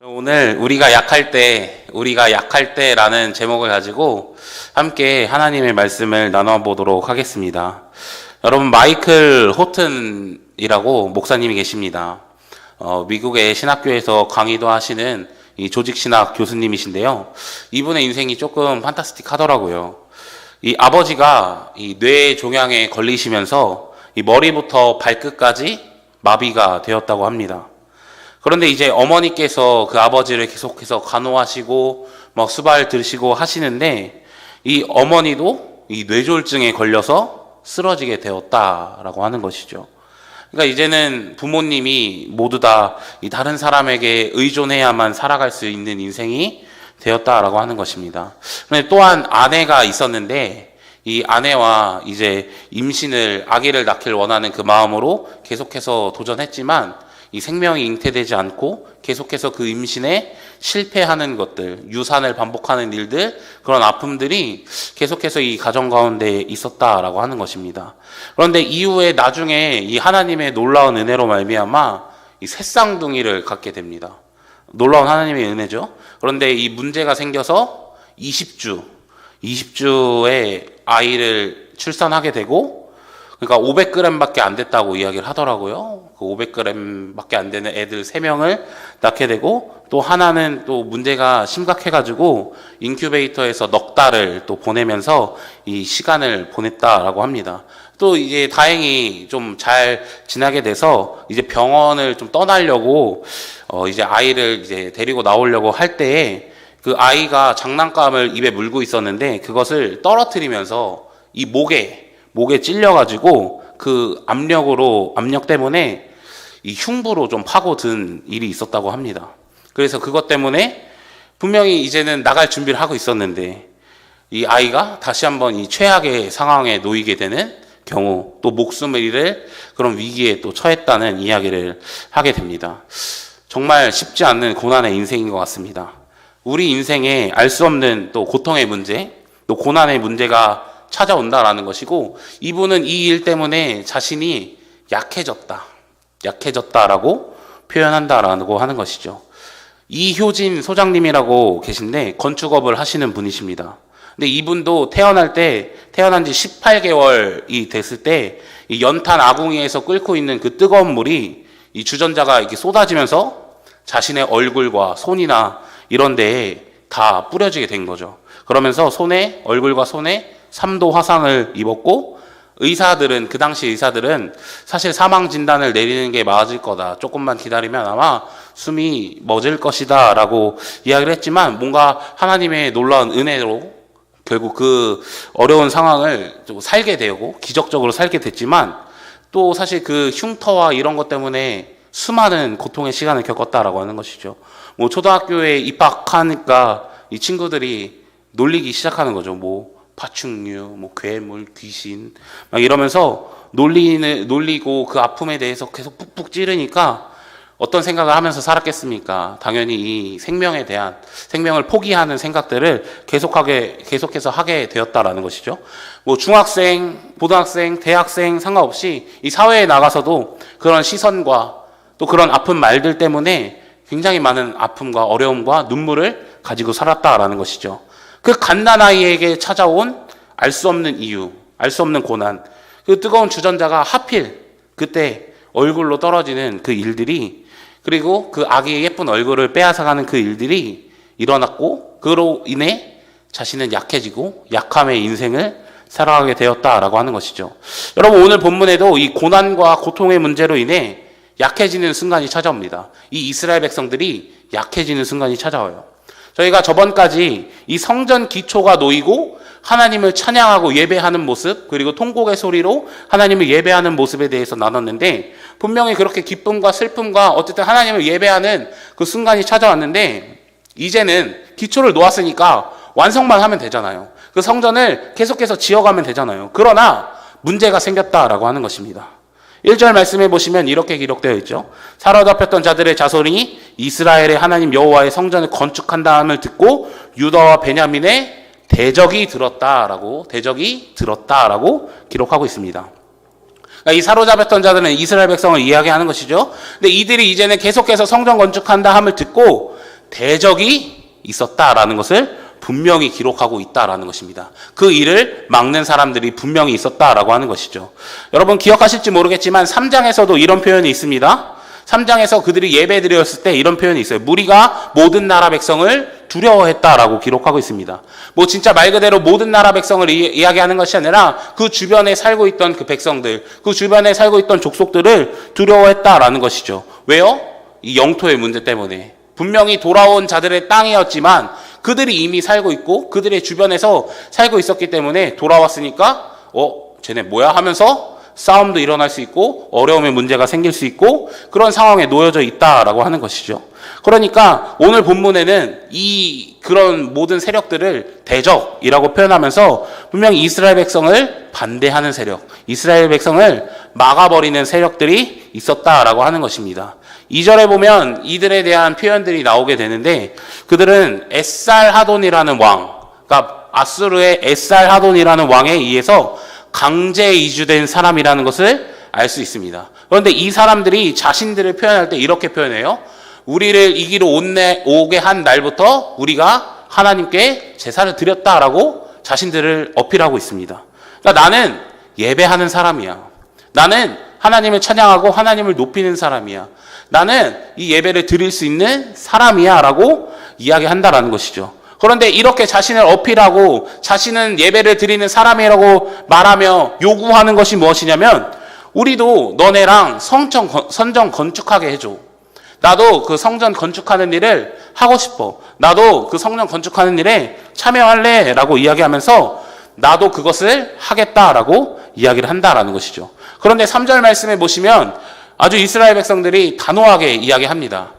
오늘 우리가 약할 때라는 제목을 가지고 함께 하나님의 말씀을 나눠보도록 하겠습니다. 여러분, 마이클 호튼이라고 목사님이 계십니다. 미국의 신학교에서 강의도 하시는 이 조직신학 교수님이신데요. 이분의 인생이 조금 판타스틱 하더라고요. 이 아버지가 이 뇌 종양에 걸리시면서 이 머리부터 발끝까지 마비가 되었다고 합니다. 그런데 이제 어머니께서 그 아버지를 계속해서 간호하시고 수발 드시고 하시는데, 이 어머니도 이 뇌졸중에 걸려서 쓰러지게 되었다라고 하는 것이죠. 그러니까 이제는 부모님이 모두 다 이 다른 사람에게 의존해야만 살아갈 수 있는 인생이 되었다라고 하는 것입니다. 그런데 또한 아내가 있었는데, 이 아내와 이제 아기를 낳기를 원하는 그 마음으로 계속해서 도전했지만 이 생명이 잉태되지 않고 계속해서 그 임신에 실패하는 것들, 유산을 반복하는 일들, 그런 아픔들이 계속해서 이 가정 가운데 있었다라고 하는 것입니다. 그런데 이후에 나중에 이 하나님의 놀라운 은혜로 말미암아 이 새쌍둥이를 갖게 됩니다. 놀라운 하나님의 은혜죠. 그런데 이 문제가 생겨서 20주에 아이를 출산하게 되고, 그러니까 500g밖에 안 됐다고 이야기를 하더라고요. 그 500g밖에 안 되는 애들 3명을 낳게 되고, 또 하나는 또 문제가 심각해가지고 인큐베이터에서 넉 달을 또 보내면서 이 시간을 보냈다라고 합니다. 또 이제 다행히 좀 잘 지나게 돼서 이제 병원을 좀 떠나려고 이제 아이를 이제 데리고 나오려고 할 때에 그 아이가 장난감을 입에 물고 있었는데 그것을 떨어뜨리면서 이 목에 찔려가지고 그 압력 때문에 이 흉부로 좀 파고든 일이 있었다고 합니다. 그래서 그것 때문에 분명히 이제는 나갈 준비를 하고 있었는데 이 아이가 다시 한번 이 최악의 상황에 놓이게 되는 경우, 또 목숨을 잃을 그런 위기에 또 처했다는 이야기를 하게 됩니다. 정말 쉽지 않은 고난의 인생인 것 같습니다. 우리 인생에 알 수 없는 또 고통의 문제, 또 고난의 문제가 찾아온다라는 것이고, 이분은 이 일 때문에 자신이 약해졌다라고 표현한다라고 하는 것이죠. 이효진 소장님이라고 계신데 건축업을 하시는 분이십니다. 근데 이분도 태어난 지 18개월이 됐을 때 이 연탄 아궁이에서 끓고 있는 그 뜨거운 물이 이 주전자가 이렇게 쏟아지면서 자신의 얼굴과 손이나 이런 데에 다 뿌려지게 된 거죠. 그러면서 얼굴과 손에 3도 화상을 입었고, 그 당시 의사들은 사실 사망 진단을 내리는 게 맞을 거다, 조금만 기다리면 아마 숨이 멎을 것이다 라고 이야기를 했지만, 뭔가 하나님의 놀라운 은혜로 결국 그 어려운 상황을 좀 살게 되고 기적적으로 살게 됐지만, 또 사실 그 흉터와 이런 것 때문에 수많은 고통의 시간을 겪었다라고 하는 것이죠. 초등학교에 입학하니까 이 친구들이 놀리기 시작하는 거죠. 파충류, 괴물, 귀신 막 이러면서 놀리고 그 아픔에 대해서 계속 푹푹 찌르니까 어떤 생각을 하면서 살았겠습니까? 당연히 이 생명을 포기하는 생각들을 계속해서 하게 되었다라는 것이죠. 중학생, 고등학생, 대학생 상관없이 이 사회에 나가서도 그런 시선과 또 그런 아픈 말들 때문에 굉장히 많은 아픔과 어려움과 눈물을 가지고 살았다라는 것이죠. 그 갓난아이에게 찾아온 알 수 없는 이유, 알 수 없는 고난, 그 뜨거운 주전자가 하필 그때 얼굴로 떨어지는 그 일들이, 그리고 그 아기의 예쁜 얼굴을 빼앗아가는 그 일들이 일어났고, 그로 인해 자신은 약해지고 약함의 인생을 살아가게 되었다라고 하는 것이죠. 여러분, 오늘 본문에도 이 고난과 고통의 문제로 인해 약해지는 순간이 찾아옵니다. 이 이스라엘 백성들이 약해지는 순간이 찾아와요. 저희가 저번까지 이 성전 기초가 놓이고 하나님을 찬양하고 예배하는 모습, 그리고 통곡의 소리로 하나님을 예배하는 모습에 대해서 나눴는데, 분명히 그렇게 기쁨과 슬픔과 어쨌든 하나님을 예배하는 그 순간이 찾아왔는데, 이제는 기초를 놓았으니까 완성만 하면 되잖아요. 그 성전을 계속해서 지어가면 되잖아요. 그러나 문제가 생겼다라고 하는 것입니다. 1절 말씀해 보시면 이렇게 기록되어 있죠. 사로잡혔던 자들의 자손이 이스라엘의 하나님 여호와의 성전을 건축한다함을 듣고 유다와 베냐민의 대적이 들었다라고 기록하고 있습니다. 그러니까 이 사로잡혔던 자들은 이스라엘 백성을 이야기하는 것이죠. 근데 이들이 이제는 계속해서 성전 건축한다 함을 듣고 대적이 있었다라는 것을 분명히 기록하고 있다라는 것입니다. 그 일을 막는 사람들이 분명히 있었다라고 하는 것이죠. 여러분 기억하실지 모르겠지만 3장에서도 이런 표현이 있습니다. 3장에서 그들이 예배 드렸을 때 이런 표현이 있어요. 무리가 모든 나라 백성을 두려워했다라고 기록하고 있습니다. 뭐 진짜 말 그대로 모든 나라 백성을 이야기하는 것이 아니라 그 주변에 살고 있던 그 백성들, 그 주변에 살고 있던 족속들을 두려워했다라는 것이죠. 왜요? 이 영토의 문제 때문에. 분명히 돌아온 자들의 땅이었지만 그들이 이미 살고 있고 그들의 주변에서 살고 있었기 때문에 돌아왔으니까 쟤네 뭐야 하면서 싸움도 일어날 수 있고 어려움의 문제가 생길 수 있고 그런 상황에 놓여져 있다라고 하는 것이죠. 그러니까 오늘 본문에는 그런 모든 세력들을 대적이라고 표현하면서 분명히 이스라엘 백성을 반대하는 세력, 이스라엘 백성을 막아버리는 세력들이 있었다라고 하는 것입니다. 2절에 보면 이들에 대한 표현들이 나오게 되는데 그들은 에살하돈이라는 왕, 그러니까 아수르의 에살하돈이라는 왕에 의해서 강제 이주된 사람이라는 것을 알 수 있습니다. 그런데 이 사람들이 자신들을 표현할 때 이렇게 표현해요. 우리를 이기러 오게 한 날부터 우리가 하나님께 제사를 드렸다라고 자신들을 어필하고 있습니다. 그러니까 나는 예배하는 사람이야. 나는 하나님을 찬양하고 하나님을 높이는 사람이야. 나는 이 예배를 드릴 수 있는 사람이야 라고 이야기한다라는 것이죠. 그런데 이렇게 자신을 어필하고 자신은 예배를 드리는 사람이라고 말하며 요구하는 것이 무엇이냐면 우리도 너네랑 성전 건축하게 해줘. 나도 그 성전 건축하는 일을 하고 싶어. 나도 그 성전 건축하는 일에 참여할래 라고 이야기하면서 나도 그것을 하겠다라고 이야기를 한다라는 것이죠. 그런데 3절 말씀에 보시면 아주 이스라엘 백성들이 단호하게 이야기합니다.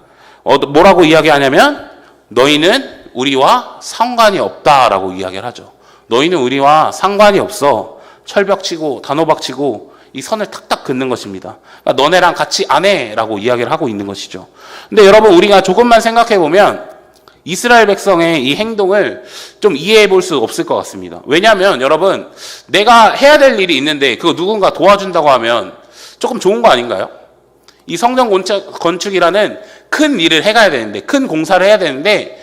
뭐라고 이야기하냐면 너희는 우리와 상관이 없다라고 이야기를 하죠. 너희는 우리와 상관이 없어. 철벽치고 단호박치고 이 선을 탁탁 긋는 것입니다. 그러니까 너네랑 같이 안 해라고 이야기를 하고 있는 것이죠. 근데 여러분 우리가 조금만 생각해 보면 이스라엘 백성의 이 행동을 좀 이해해 볼 수 없을 것 같습니다. 왜냐하면 여러분 내가 해야 될 일이 있는데 그거 누군가 도와준다고 하면 조금 좋은 거 아닌가요? 이 성전 건축이라는 큰 일을 해가야 되는데 큰 공사를 해야 되는데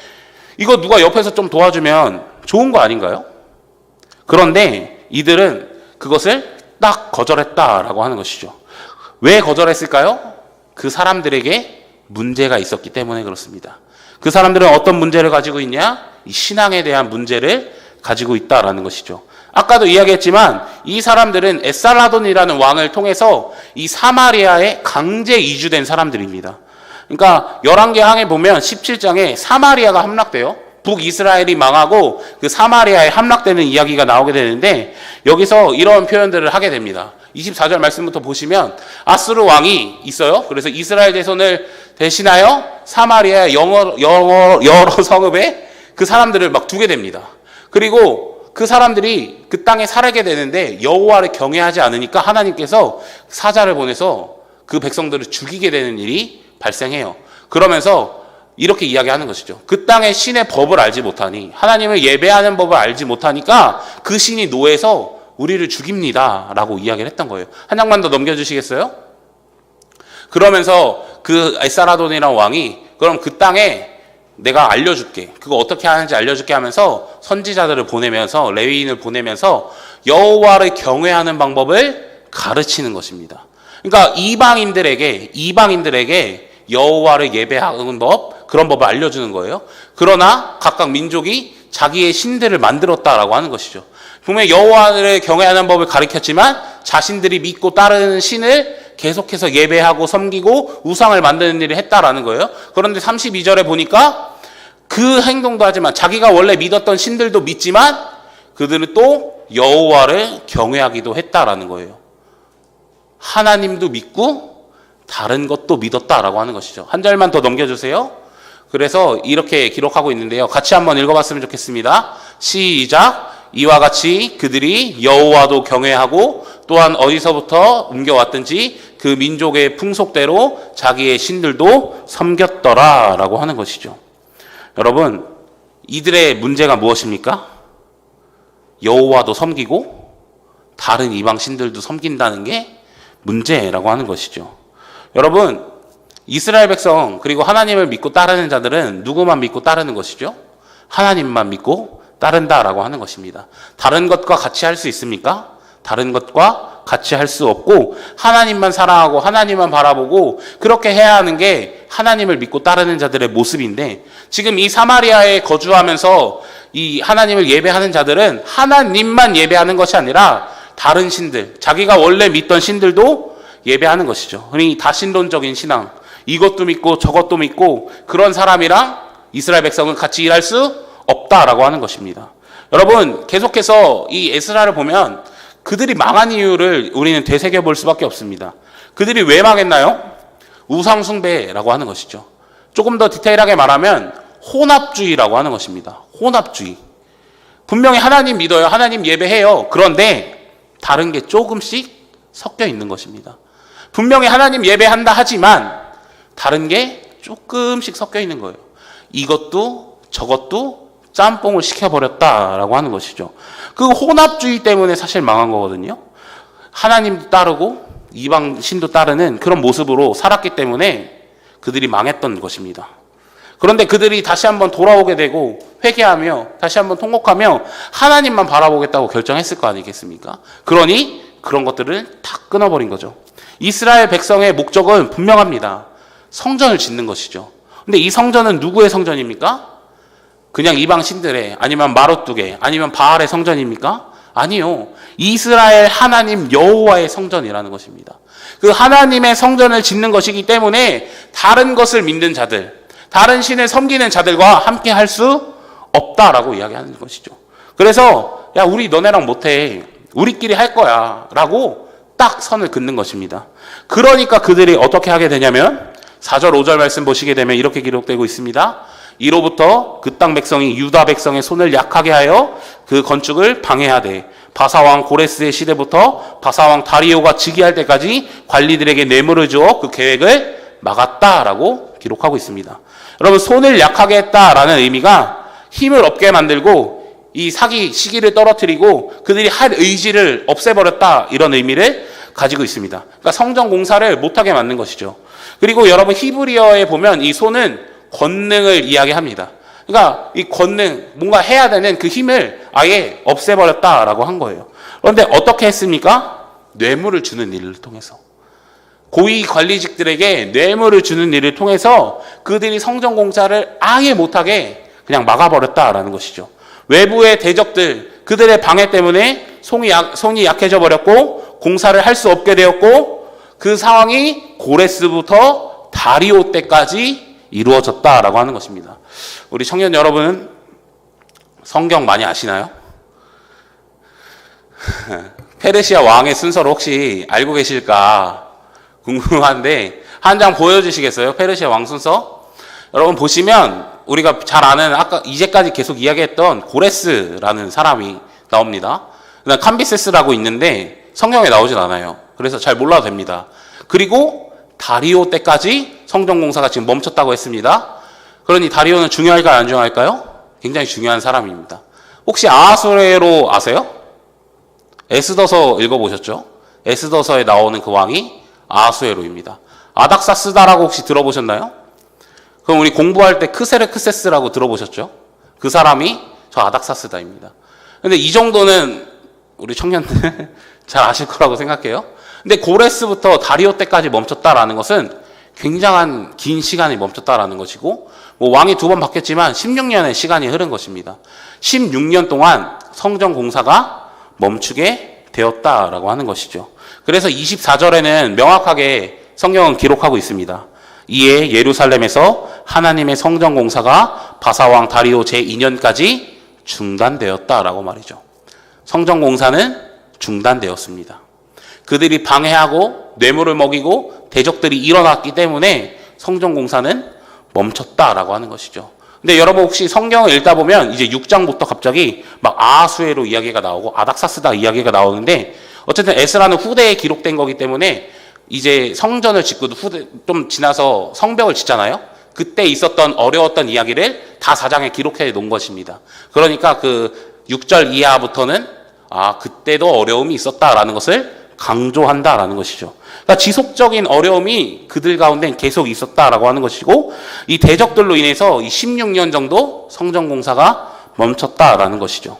이거 누가 옆에서 좀 도와주면 좋은 거 아닌가요? 그런데 이들은 그것을 딱 거절했다라고 하는 것이죠. 왜 거절했을까요? 그 사람들에게 문제가 있었기 때문에 그렇습니다. 그 사람들은 어떤 문제를 가지고 있냐? 이 신앙에 대한 문제를 가지고 있다라는 것이죠. 아까도 이야기했지만 이 사람들은 에살하돈이라는 왕을 통해서 이 사마리아에 강제 이주된 사람들입니다. 그러니까 열왕기하에 보면 17장에 사마리아가 함락돼요. 북이스라엘이 망하고 그 사마리아에 함락되는 이야기가 나오게 되는데 여기서 이런 표현들을 하게 됩니다. 24절 말씀부터 보시면 아수르 왕이 있어요. 그래서 이스라엘 자손을 대신하여 사마리아의 여러 성읍에 그 사람들을 막 두게 됩니다. 그리고 그 사람들이 그 땅에 살게 되는데 여호와를 경외하지 않으니까 하나님께서 사자를 보내서 그 백성들을 죽이게 되는 일이 발생해요. 그러면서 이렇게 이야기하는 것이죠. 그 땅의 신의 법을 알지 못하니 하나님을 예배하는 법을 알지 못하니까 그 신이 노해서 우리를 죽입니다 라고 이야기를 했던 거예요. 한 장만 더 넘겨주시겠어요? 그러면서 그 에살하돈이라는 왕이 그럼 그 땅에 내가 알려줄게. 그거 어떻게 하는지 알려줄게 하면서 선지자들을 보내면서 레위인을 보내면서 여호와를 경외하는 방법을 가르치는 것입니다. 그러니까 이방인들에게 여호와를 예배하는 법, 그런 법을 알려주는 거예요. 그러나 각각 민족이 자기의 신들을 만들었다라고 하는 것이죠. 분명히 여호와를 경외하는 법을 가르쳤지만 자신들이 믿고 따르는 신을 계속해서 예배하고 섬기고 우상을 만드는 일을 했다라는 거예요. 그런데 32절에 보니까 그 행동도 하지만 자기가 원래 믿었던 신들도 믿지만 그들은 또 여호와를 경외하기도 했다라는 거예요. 하나님도 믿고 다른 것도 믿었다라고 하는 것이죠. 한 절만 더 넘겨주세요. 그래서 이렇게 기록하고 있는데요. 같이 한번 읽어봤으면 좋겠습니다. 시작. 이와 같이 그들이 여호와도 경외하고 또한 어디서부터 옮겨왔든지 그 민족의 풍속대로 자기의 신들도 섬겼더라 라고 하는 것이죠. 여러분, 이들의 문제가 무엇입니까? 여호와도 섬기고 다른 이방 신들도 섬긴다는 게 문제라고 하는 것이죠. 여러분, 이스라엘 백성 그리고 하나님을 믿고 따르는 자들은 누구만 믿고 따르는 것이죠? 하나님만 믿고 따른다라고 하는 것입니다. 다른 것과 같이 할 수 있습니까? 다른 것과 같이 할 수 없고 하나님만 사랑하고 하나님만 바라보고 그렇게 해야 하는 게 하나님을 믿고 따르는 자들의 모습인데, 지금 이 사마리아에 거주하면서 이 하나님을 예배하는 자들은 하나님만 예배하는 것이 아니라 다른 신들, 자기가 원래 믿던 신들도 예배하는 것이죠. 그러니 다신론적인 신앙, 이것도 믿고 저것도 믿고 그런 사람이랑 이스라엘 백성은 같이 일할 수 없다라고 하는 것입니다. 여러분, 계속해서 이 에스라를 보면 그들이 망한 이유를 우리는 되새겨 볼 수밖에 없습니다. 그들이 왜 망했나요? 우상 숭배라고 하는 것이죠. 조금 더 디테일하게 말하면 혼합주의라고 하는 것입니다. 혼합주의. 분명히 하나님 믿어요. 하나님 예배해요. 그런데 다른 게 조금씩 섞여 있는 것입니다. 분명히 하나님 예배한다 하지만 다른 게 조금씩 섞여 있는 거예요. 이것도 저것도 짬뽕을 시켜버렸다라고 하는 것이죠. 그 혼합주의 때문에 사실 망한 거거든요. 하나님도 따르고 이방 신도 따르는 그런 모습으로 살았기 때문에 그들이 망했던 것입니다. 그런데 그들이 다시 한번 돌아오게 되고 회개하며 다시 한번 통곡하며 하나님만 바라보겠다고 결정했을 거 아니겠습니까? 그러니 그런 것들을 다 끊어버린 거죠. 이스라엘 백성의 목적은 분명합니다. 성전을 짓는 것이죠. 근데 이 성전은 누구의 성전입니까? 그냥 이방 신들의, 아니면 마롯두개, 아니면 바알의 성전입니까? 아니요. 이스라엘 하나님 여호와의 성전이라는 것입니다. 그 하나님의 성전을 짓는 것이기 때문에 다른 것을 믿는 자들, 다른 신을 섬기는 자들과 함께 할 수 없다라고 이야기하는 것이죠. 그래서 야, 우리 너네랑 못해. 우리끼리 할 거야 라고 딱 선을 긋는 것입니다. 그러니까 그들이 어떻게 하게 되냐면 4절 5절 말씀 보시게 되면 이렇게 기록되고 있습니다. 이로부터 그 땅 백성이 유다 백성의 손을 약하게 하여 그 건축을 방해하되 바사왕 고레스의 시대부터 바사왕 다리오가 즉위할 때까지 관리들에게 뇌물을 주어 그 계획을 막았다라고 기록하고 있습니다. 여러분, 손을 약하게 했다라는 의미가 힘을 없게 만들고 이 사기 시기를 떨어뜨리고 그들이 할 의지를 없애버렸다, 이런 의미를 가지고 있습니다. 그러니까 성전 공사를 못하게 만든 것이죠. 그리고 여러분, 히브리어에 보면 이 손은 권능을 이야기합니다. 그러니까 이 권능, 뭔가 해야 되는 그 힘을 아예 없애버렸다라고 한 거예요. 그런데 어떻게 했습니까? 뇌물을 주는 일을 통해서. 고위 관리직들에게 뇌물을 주는 일을 통해서 그들이 성전 공사를 아예 못하게 그냥 막아버렸다라는 것이죠. 외부의 대적들, 그들의 방해 때문에 손이 약해져 버렸고 공사를 할 수 없게 되었고, 그 상황이 고레스부터 다리오 때까지 이루어졌다라고 하는 것입니다. 우리 청년 여러분은 성경 많이 아시나요? 페르시아 왕의 순서를 혹시 알고 계실까 궁금한데 한 장 보여주시겠어요? 페르시아 왕 순서. 여러분 보시면 우리가 잘 아는, 아까 이제까지 계속 이야기했던 고레스라는 사람이 나옵니다. 그다음 캄비세스라고 있는데 성경에 나오진 않아요. 그래서 잘 몰라도 됩니다. 그리고 다리오 때까지 성전 공사가 지금 멈췄다고 했습니다. 그러니 다리오는 중요할까요, 안 중요할까요? 굉장히 중요한 사람입니다. 혹시 아하수에로 아세요? 에스더서 읽어보셨죠? 에스더서에 나오는 그 왕이 아하수에로입니다. 아닥사스다라고 혹시 들어보셨나요? 그럼 우리 공부할 때 크세르크세스라고 들어보셨죠? 그 사람이 저 아닥사스다입니다. 근데 이 정도는 우리 청년들 잘 아실 거라고 생각해요. 근데 고레스부터 다리오 때까지 멈췄다라는 것은 굉장한 긴 시간이 멈췄다라는 것이고, 뭐 왕이 2번 바뀌었지만 16년의 시간이 흐른 것입니다. 16년 동안 성전 공사가 멈추게 되었다라고 하는 것이죠. 그래서 24절에는 명확하게 성경은 기록하고 있습니다. 이에 예루살렘에서 하나님의 성전 공사가 바사왕 다리오 제2년까지 중단되었다라고 말이죠. 성전 공사는 중단되었습니다. 그들이 방해하고 뇌물을 먹이고 대적들이 일어났기 때문에 성전 공사는 멈췄다라고 하는 것이죠. 근데 여러분 혹시 성경을 읽다 보면 이제 6장부터 갑자기 막 아하수에로 이야기가 나오고 아닥사스다 이야기가 나오는데, 어쨌든 에스라는 후대에 기록된 거기 때문에 이제 성전을 짓고도 좀 지나서 성벽을 짓잖아요. 그때 있었던 어려웠던 이야기를 다 4장에 기록해 놓은 것입니다. 그러니까 그 6절 이하부터는 그때도 어려움이 있었다라는 것을 강조한다라는 것이죠. 그러니까 지속적인 어려움이 그들 가운데 계속 있었다라고 하는 것이고, 이 대적들로 인해서 이 16년 정도 성전공사가 멈췄다라는 것이죠.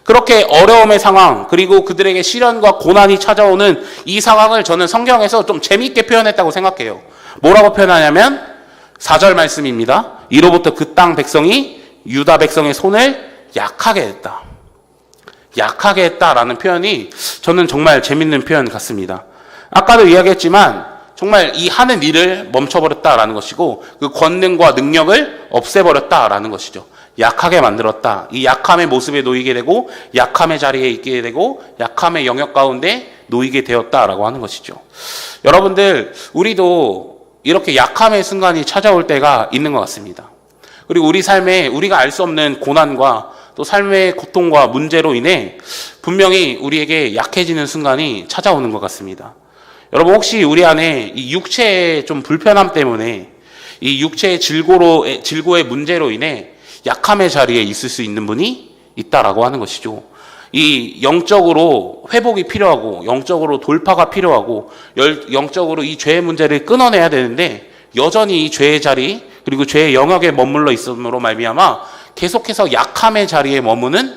그렇게 어려움의 상황, 그리고 그들에게 시련과 고난이 찾아오는 이 상황을 저는 성경에서 좀 재미있게 표현했다고 생각해요. 뭐라고 표현하냐면 4절 말씀입니다. 이로부터 그 땅 백성이 유다 백성의 손을 약하게 했다. 약하게 했다라는 표현이 저는 정말 재밌는 표현 같습니다. 아까도 이야기했지만 정말 이 하는 일을 멈춰버렸다라는 것이고, 그 권능과 능력을 없애버렸다라는 것이죠. 약하게 만들었다. 이 약함의 모습에 놓이게 되고, 약함의 자리에 있게 되고, 약함의 영역 가운데 놓이게 되었다라고 하는 것이죠. 여러분들, 우리도 이렇게 약함의 순간이 찾아올 때가 있는 것 같습니다. 그리고 우리 삶에 우리가 알 수 없는 고난과 또 삶의 고통과 문제로 인해 분명히 우리에게 약해지는 순간이 찾아오는 것 같습니다. 여러분, 혹시 우리 안에 이 육체의 좀 불편함 때문에, 이 육체의 질고의 문제로 인해 약함의 자리에 있을 수 있는 분이 있다라고 하는 것이죠. 이 영적으로 회복이 필요하고, 영적으로 돌파가 필요하고, 영적으로 이 죄의 문제를 끊어내야 되는데, 여전히 이 죄의 자리, 그리고 죄의 영역에 머물러 있음으로 말미암아 계속해서 약함의 자리에 머무는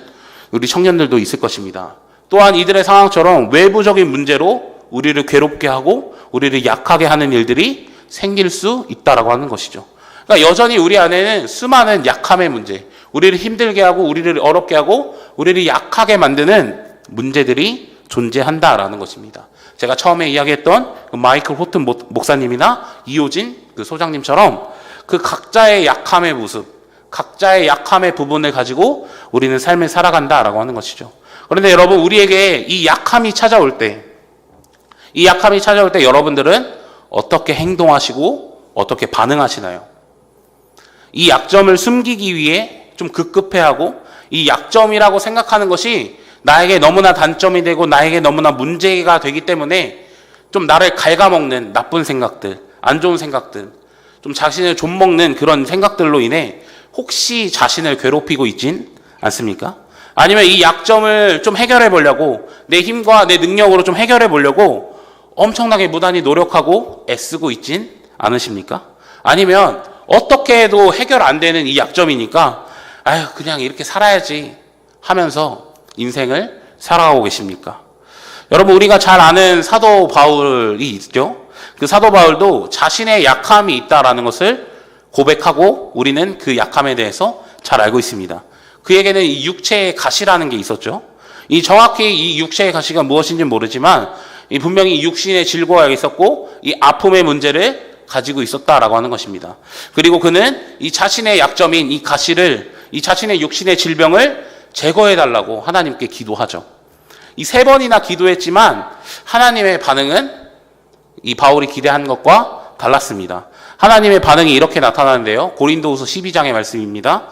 우리 청년들도 있을 것입니다. 또한 이들의 상황처럼 외부적인 문제로 우리를 괴롭게 하고 우리를 약하게 하는 일들이 생길 수 있다라고 하는 것이죠. 그러니까 여전히 우리 안에는 수많은 약함의 문제, 우리를 힘들게 하고 우리를 어렵게 하고 우리를 약하게 만드는 문제들이 존재한다라는 것입니다. 제가 처음에 이야기했던 그 마이클 호튼 목사님이나 이호진 그 소장님처럼 그 각자의 약함의 모습, 각자의 약함의 부분을 가지고 우리는 삶을 살아간다라고 하는 것이죠. 그런데 여러분, 우리에게 이 약함이 찾아올 때, 여러분들은 어떻게 행동하시고 어떻게 반응하시나요? 이 약점을 숨기기 위해 좀 급급해하고, 이 약점이라고 생각하는 것이 나에게 너무나 단점이 되고 나에게 너무나 문제가 되기 때문에 좀 나를 갉아먹는 나쁜 생각들, 안 좋은 생각들, 좀 자신을 좀먹는 그런 생각들로 인해 혹시 자신을 괴롭히고 있진 않습니까? 아니면 이 약점을 좀 해결해 보려고, 내 힘과 내 능력으로 좀 해결해 보려고 엄청나게 무단히 노력하고 애쓰고 있진 않으십니까? 아니면 어떻게 해도 해결 안 되는 이 약점이니까 아유, 그냥 이렇게 살아야지 하면서 인생을 살아가고 계십니까? 여러분, 우리가 잘 아는 사도 바울이 있죠. 그 사도 바울도 자신의 약함이 있다라는 것을 고백하고 우리는 그 약함에 대해서 잘 알고 있습니다. 그에게는 이 육체의 가시라는 게 있었죠. 이 정확히 이 육체의 가시가 무엇인지 모르지만 분명히 육신의 질고가 있었고 이 아픔의 문제를 가지고 있었다라고 하는 것입니다. 그리고 그는 이 자신의 약점인 이 가시를, 이 자신의 육신의 질병을 제거해달라고 하나님께 기도하죠. 이 3번이나 기도했지만 하나님의 반응은 이 바울이 기대한 것과 달랐습니다. 하나님의 반응이 이렇게 나타나는데요. 고린도후서 12장의 말씀입니다.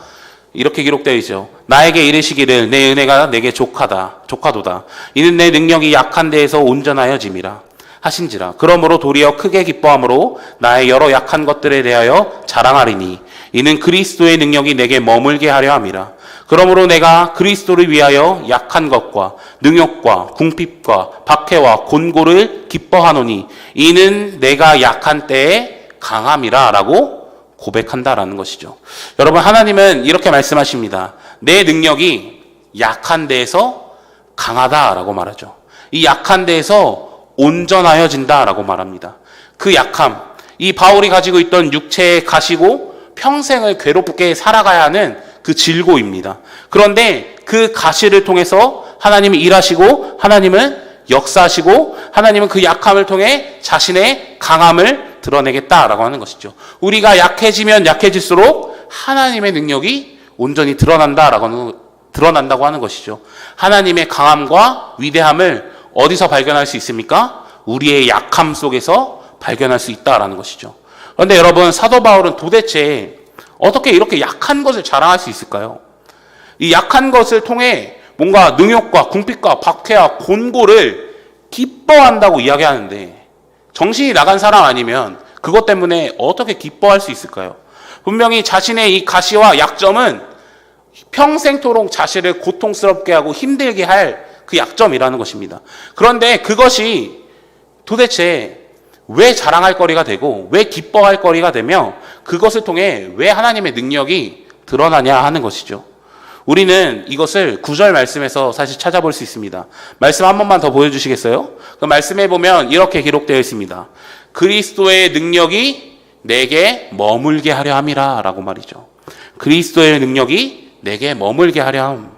이렇게 기록되어 있죠. 나에게 이르시기를 내 은혜가 내게 족하도다. 이는 내 능력이 약한 데에서 온전하여짐이라 하신지라. 그러므로 도리어 크게 기뻐함으로 나의 여러 약한 것들에 대하여 자랑하리니 이는 그리스도의 능력이 내게 머물게 하려 함이라. 그러므로 내가 그리스도를 위하여 약한 것과 능욕과 궁핍과 박해와 곤고를 기뻐하노니 이는 내가 약한 때에 강함이라 라고 고백한다라는 것이죠. 여러분, 하나님은 이렇게 말씀하십니다. 내 능력이 약한 데에서 강하다라고 말하죠. 이 약한 데에서 온전하여진다라고 말합니다. 그 약함, 이 바울이 가지고 있던 육체의 가시고 평생을 괴롭게 살아가야 하는 그 질고입니다. 그런데 그 가시를 통해서 하나님이 일하시고 하나님은 역사하시고 하나님은 그 약함을 통해 자신의 강함을 드러내겠다라고 하는 것이죠. 우리가 약해지면 약해질수록 하나님의 능력이 온전히 드러난다고 하는 것이죠. 하나님의 강함과 위대함을 어디서 발견할 수 있습니까? 우리의 약함 속에서 발견할 수 있다라는 것이죠. 그런데 여러분, 사도 바울은 도대체 어떻게 이렇게 약한 것을 자랑할 수 있을까요? 이 약한 것을 통해 뭔가 능욕과 궁핍과 박해와 곤고를 기뻐한다고 이야기하는데 정신이 나간 사람 아니면 그것 때문에 어떻게 기뻐할 수 있을까요? 분명히 자신의 이 가시와 약점은 평생토록 자신을 고통스럽게 하고 힘들게 할 그 약점이라는 것입니다. 그런데 그것이 도대체 왜 자랑할 거리가 되고 왜 기뻐할 거리가 되며 그것을 통해 왜 하나님의 능력이 드러나냐 하는 것이죠. 우리는 이것을 9절 말씀에서 사실 찾아볼 수 있습니다. 말씀 한 번만 더 보여주시겠어요? 그 말씀에 보면 이렇게 기록되어 있습니다. 그리스도의 능력이 내게 머물게 하려 함이라 라고 말이죠. 그리스도의 능력이 내게 머물게 하려 함.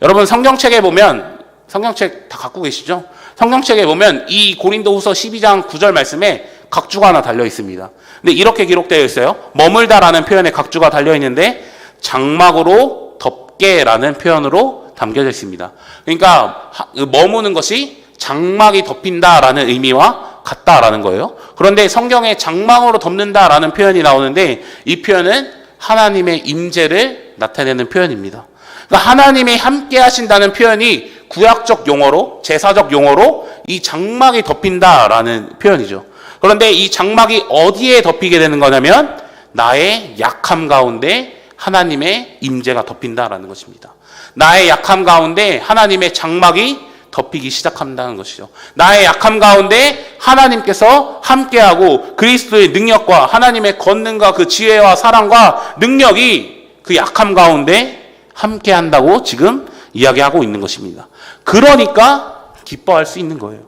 여러분 성경책에 보면, 성경책 다 갖고 계시죠? 성경책에 보면 이 고린도후서 12장 9절 말씀에 각주가 하나 달려 있습니다. 근데 이렇게 기록되어 있어요. 머물다라는 표현에 각주가 달려 있는데 장막으로 덮게라는 표현으로 담겨져 있습니다. 그러니까 머무는 것이 장막이 덮인다라는 의미와 같다라는 거예요. 그런데 성경에 장막으로 덮는다라는 표현이 나오는데 이 표현은 하나님의 임재를 나타내는 표현입니다. 그러니까 하나님이 함께 하신다는 표현이 구약적 용어로, 제사적 용어로 이 장막이 덮인다라는 표현이죠. 그런데 이 장막이 어디에 덮이게 되는 거냐면 나의 약함 가운데 하나님의 임재가 덮인다라는 것입니다. 나의 약함 가운데 하나님의 장막이 덮이기 시작한다는 것이죠. 나의 약함 가운데 하나님께서 함께하고 그리스도의 능력과 하나님의 권능과 그 지혜와 사랑과 능력이 그 약함 가운데 함께한다고 지금 이야기하고 있는 것입니다. 그러니까 기뻐할 수 있는 거예요.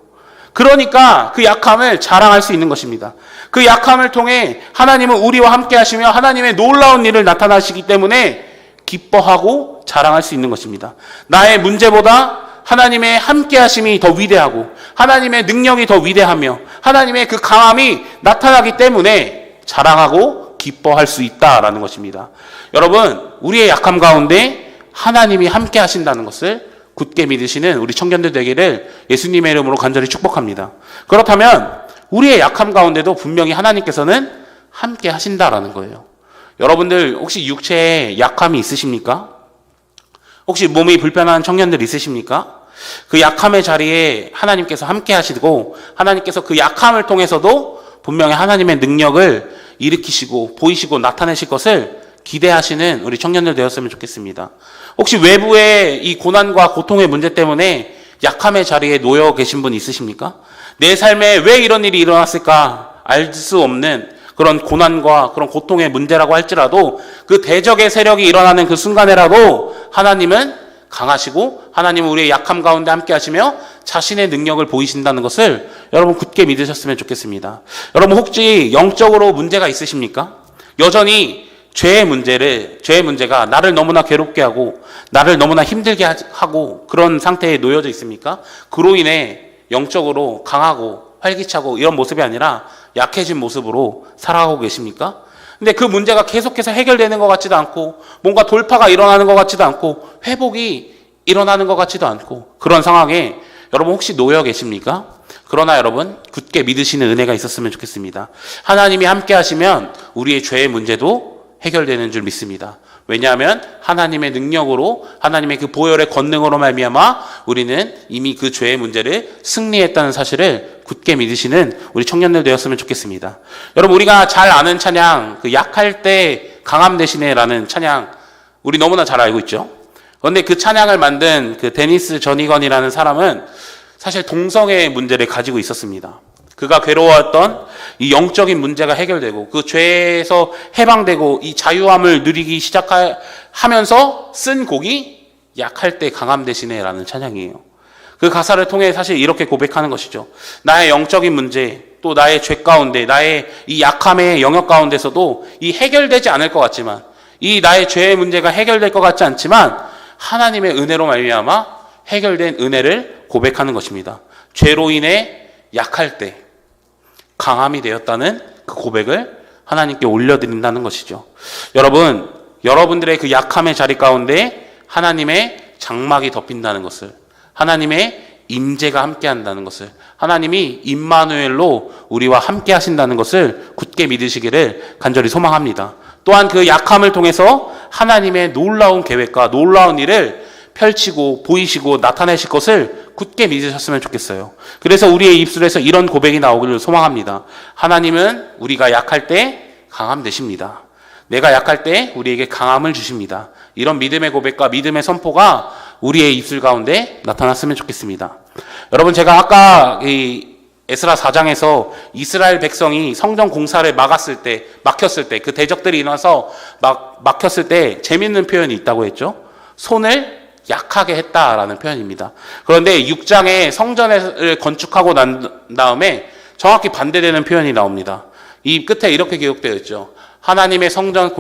그러니까 그 약함을 자랑할 수 있는 것입니다. 그 약함을 통해 하나님은 우리와 함께 하시며 하나님의 놀라운 일을 나타나시기 때문에 기뻐하고 자랑할 수 있는 것입니다. 나의 문제보다 하나님의 함께 하심이 더 위대하고 하나님의 능력이 더 위대하며 하나님의 그 강함이 나타나기 때문에 자랑하고 기뻐할 수 있다라는 것입니다. 여러분, 우리의 약함 가운데 하나님이 함께 하신다는 것을 굳게 믿으시는 우리 청년들 되기를 예수님의 이름으로 간절히 축복합니다. 그렇다면 우리의 약함 가운데도 분명히 하나님께서는 함께 하신다라는 거예요. 여러분들 혹시 육체에 약함이 있으십니까? 혹시 몸이 불편한 청년들 있으십니까? 그 약함의 자리에 하나님께서 함께 하시고 하나님께서 그 약함을 통해서도 분명히 하나님의 능력을 일으키시고 보이시고 나타내실 것을 기대하시는 우리 청년들 되었으면 좋겠습니다. 혹시 외부의 이 고난과 고통의 문제 때문에 약함의 자리에 놓여 계신 분 있으십니까? 내 삶에 왜 이런 일이 일어났을까 알 수 없는 그런 고난과 그런 고통의 문제라고 할지라도 그 대적의 세력이 일어나는 그 순간에라도 하나님은 강하시고 하나님은 우리의 약함 가운데 함께 하시며 자신의 능력을 보이신다는 것을 여러분 굳게 믿으셨으면 좋겠습니다. 여러분 혹시 영적으로 문제가 있으십니까? 여전히 죄의 문제가 나를 너무나 괴롭게 하고 나를 너무나 힘들게 하고 그런 상태에 놓여져 있습니까? 그로 인해 영적으로 강하고 활기차고 이런 모습이 아니라 약해진 모습으로 살아가고 계십니까? 근데 그 문제가 계속해서 해결되는 것 같지도 않고 뭔가 돌파가 일어나는 것 같지도 않고 회복이 일어나는 것 같지도 않고 그런 상황에 여러분 혹시 놓여 계십니까? 그러나 여러분 굳게 믿으시는 은혜가 있었으면 좋겠습니다. 하나님이 함께 하시면 우리의 죄의 문제도 해결되는 줄 믿습니다. 왜냐하면 하나님의 능력으로 하나님의 그 보혈의 권능으로 말미암아 우리는 이미 그 죄의 문제를 승리했다는 사실을 굳게 믿으시는 우리 청년들 되었으면 좋겠습니다. 여러분 우리가 잘 아는 찬양 그 약할 때 강함 대신에라는 찬양 우리 너무나 잘 알고 있죠. 그런데 그 찬양을 만든 그 데니스 전이건이라는 사람은 사실 동성애의 문제를 가지고 있었습니다. 그가 괴로워했던 이 영적인 문제가 해결되고 그 죄에서 해방되고 이 자유함을 누리기 시작하면서 쓴 곡이 약할 때 강함 대신에 라는 찬양이에요. 그 가사를 통해 사실 이렇게 고백하는 것이죠. 나의 영적인 문제 또 나의 죄 가운데 나의 이 약함의 영역 가운데서도 이 해결되지 않을 것 같지만 이 나의 죄의 문제가 해결될 것 같지 않지만 하나님의 은혜로 말미암아 해결된 은혜를 고백하는 것입니다. 죄로 인해 약할 때 강함이 되었다는 그 고백을 하나님께 올려드린다는 것이죠. 여러분, 여러분들의 그 약함의 자리 가운데 하나님의 장막이 덮인다는 것을, 하나님의 임재가 함께한다는 것을, 하나님이 임마누엘로 우리와 함께 하신다는 것을 굳게 믿으시기를 간절히 소망합니다. 또한 그 약함을 통해서 하나님의 놀라운 계획과 놀라운 일을 펼치고 보이시고 나타내실 것을 굳게 믿으셨으면 좋겠어요. 그래서 우리의 입술에서 이런 고백이 나오기를 소망합니다. 하나님은 우리가 약할 때 강함 되십니다. 내가 약할 때 우리에게 강함을 주십니다. 이런 믿음의 고백과 믿음의 선포가 우리의 입술 가운데 나타났으면 좋겠습니다. 여러분, 제가 아까 이 에스라 4장에서 이스라엘 백성이 성전 공사를 막혔을 때, 그 대적들이 일어나서 막혔을 때 재밌는 표현이 있다고 했죠. 손을 약하게 했다라는 표현입니다. 그런데 6장에 성전을 건축하고 난 다음에 정확히 반대되는 표현이 나옵니다. 이 끝에 이렇게 기록되어 있죠. 하나님의 성전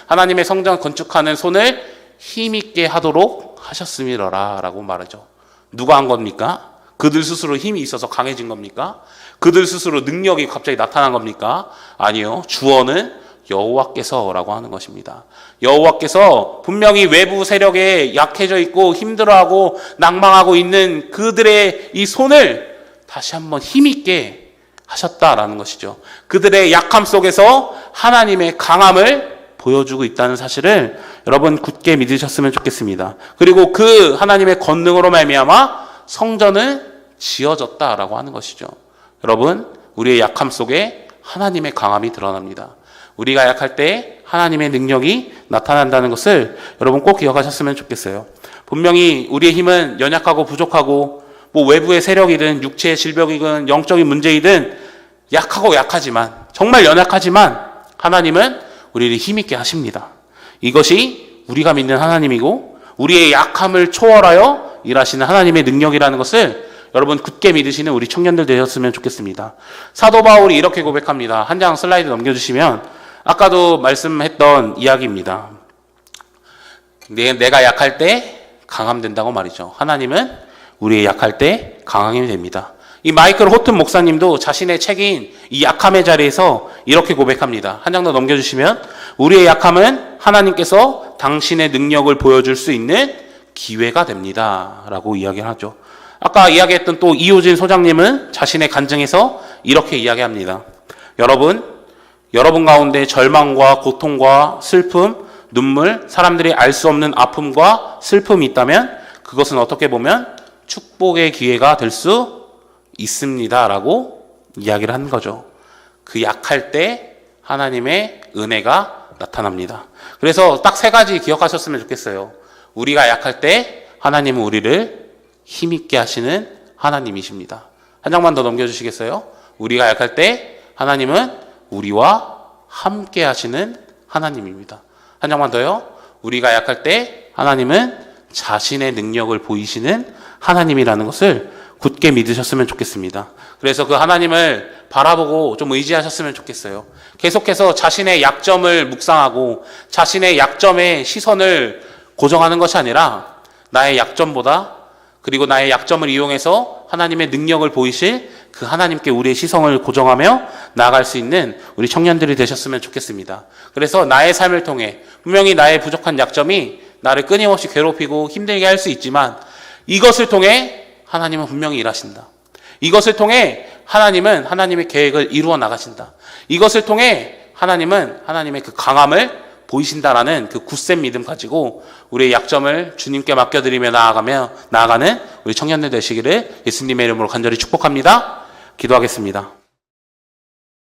하나님의 성전 건축하는 손을 힘있게 하도록 하셨음이러라 라고 말하죠. 누가 한 겁니까? 그들 스스로 힘이 있어서 강해진 겁니까? 그들 스스로 능력이 갑자기 나타난 겁니까? 아니요. 주어는 여호와께서라고 하는 것입니다. 여호와께서 분명히 외부 세력에 약해져 있고 힘들어하고 낭망하고 있는 그들의 이 손을 다시 한번 힘있게 하셨다라는 것이죠. 그들의 약함 속에서 하나님의 강함을 보여주고 있다는 사실을 여러분 굳게 믿으셨으면 좋겠습니다. 그리고 그 하나님의 권능으로 말미암아 성전은 지어졌다라고 하는 것이죠. 여러분, 우리의 약함 속에 하나님의 강함이 드러납니다. 우리가 약할 때 하나님의 능력이 나타난다는 것을 여러분 꼭 기억하셨으면 좋겠어요. 분명히 우리의 힘은 연약하고 부족하고 외부의 세력이든 육체의 질병이든 영적인 문제이든 약하지만 정말 연약하지만 하나님은 우리를 힘있게 하십니다. 이것이 우리가 믿는 하나님이고 우리의 약함을 초월하여 일하시는 하나님의 능력이라는 것을 여러분 굳게 믿으시는 우리 청년들 되셨으면 좋겠습니다. 사도 바울이 이렇게 고백합니다. 한 장 슬라이드 넘겨주시면 아까도 말씀했던 이야기입니다. 내가 약할 때 강함된다고 말이죠. 하나님은 우리의 약할 때 강함이 됩니다. 이 마이클 호튼 목사님도 자신의 책인 이 약함의 자리에서 이렇게 고백합니다. 한 장 더 넘겨주시면 우리의 약함은 하나님께서 당신의 능력을 보여줄 수 있는 기회가 됩니다. 라고 이야기를 하죠. 아까 이야기했던 또 이호진 소장님은 자신의 간증에서 이렇게 이야기합니다. 여러분 가운데 절망과 고통과 슬픔, 눈물, 사람들이 알 수 없는 아픔과 슬픔이 있다면 그것은 어떻게 보면 축복의 기회가 될 수 있습니다. 라고 이야기를 한 거죠. 그 약할 때 하나님의 은혜가 나타납니다. 그래서 딱 3가지 기억하셨으면 좋겠어요. 우리가 약할 때 하나님은 우리를 힘있게 하시는 하나님이십니다. 한 장만 더 넘겨주시겠어요? 우리가 약할 때 하나님은 우리와 함께 하시는 하나님입니다. 한 장만 더요. 우리가 약할 때 하나님은 자신의 능력을 보이시는 하나님이라는 것을 굳게 믿으셨으면 좋겠습니다. 그래서 그 하나님을 바라보고 좀 의지하셨으면 좋겠어요. 계속해서 자신의 약점을 묵상하고 자신의 약점에 시선을 고정하는 것이 아니라 나의 약점보다 그리고 나의 약점을 이용해서 하나님의 능력을 보이실 그 하나님께 우리의 시선을 고정하며 나아갈 수 있는 우리 청년들이 되셨으면 좋겠습니다. 그래서 나의 삶을 통해 분명히 나의 부족한 약점이 나를 끊임없이 괴롭히고 힘들게 할 수 있지만 이것을 통해 하나님은 분명히 일하신다. 이것을 통해 하나님은 하나님의 계획을 이루어 나가신다. 이것을 통해 하나님은 하나님의 그 강함을 보이신다라는 그 굳센 믿음 가지고 우리의 약점을 주님께 맡겨드리며 나아가는 우리 청년들 되시기를 예수님의 이름으로 간절히 축복합니다. 기도하겠습니다.